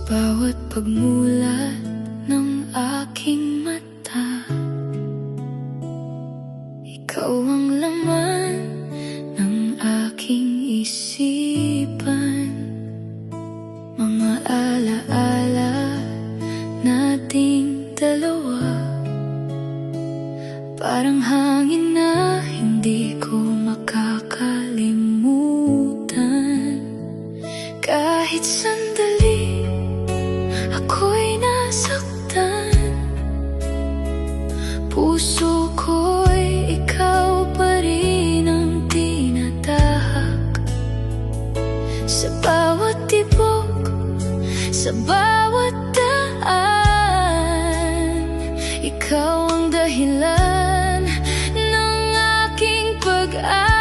bawat pagmulat ng aking mata, ikaw ang laman ng aking isipan. Mga alaala nating dalawa, parang hangin na hindi ko makakalimutan. Kahit sandali ako'y nasaktan, puso ko'y ikaw pa rin ang tinatahak. Sa bawat tibok, sa bawat daan, ikaw ang dahilan ng aking pag-asa.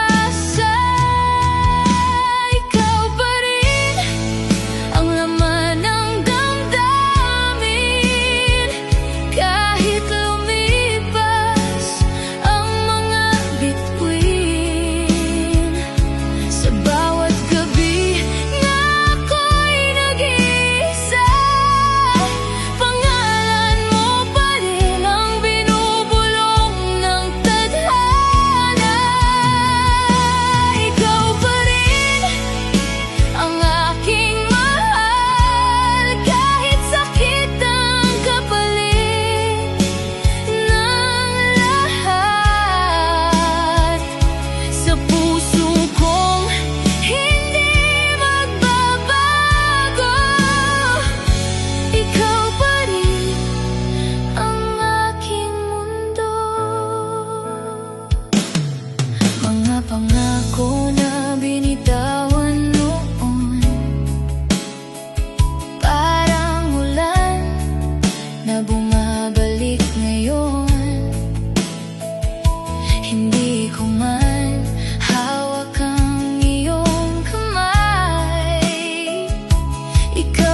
Pangako na binitawan noon, parang ulan na bumabalik ngayon. Hindi ko man hawak ang iyong kamay, ikaw